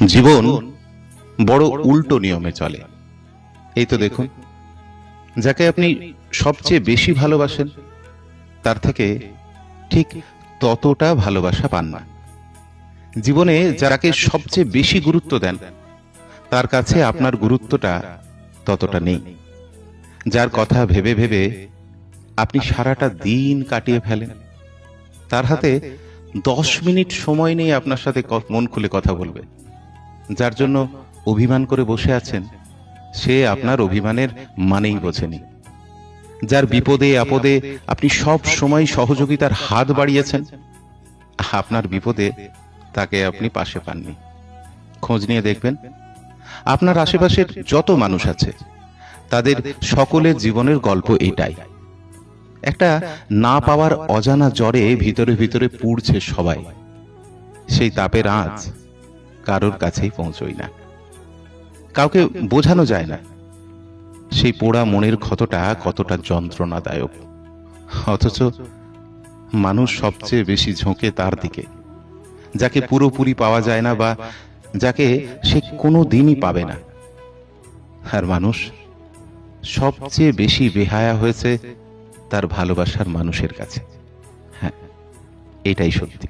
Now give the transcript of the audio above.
জীবন বড় উল্টো নিয়মে চলে। এই তো দেখুন, যাকে আপনি সবচেয়ে বেশি ভালোবাসেন তার থেকে ঠিক ততটা ভালোবাসা পান না। জীবনে যাকে সবচেয়ে বেশি গুরুত্ব দেন তার কাছে আপনার গুরুত্বটা ততটা নেই। যার কথা ভেবে ভেবে আপনি সারাটা দিন কাটিয়ে ফেলেন, তার হাতে 10 মিনিট সময় নেই আপনার সাথে মন খুলে কথা বলবে। যার জন্য অভিমান করে বসে আছেন, সে আপনার অভিমানের মানেই বোঝেনি। যার বিপদে আপদে আপনি সব সময় সহযোগিতার হাত বাড়িয়েছেন, আপনার বিপদে তাকে আপনি পাশে পাননি। খোঁজ নিয়ে দেখবেন, আপনার আশেপাশের যত মানুষ আছে তাদের সকলের জীবনের গল্প এটাই। একটা না পাওয়ার অজানা জ্বরে ভিতরে ভিতরে পুড়ছে সবাই। সেই তাপের আঁচ কারোর কাছেই পৌঁছই না, কাউকে বোঝানো যায় না সেই পোড়া মনের ক্ষতটা কতটা যন্ত্রণাদায়ক। অথচ মানুষ সবচেয়ে বেশি ঝোঁকে তার দিকে, যাকে পুরোপুরি পাওয়া যায় না বা যাকে সে কোনো দিনই পাবে না। আর মানুষ সবচেয়ে বেশি বেহায়া হয়েছে তার ভালোবাসার মানুষের কাছে। হ্যাঁ, এটাই সত্যি।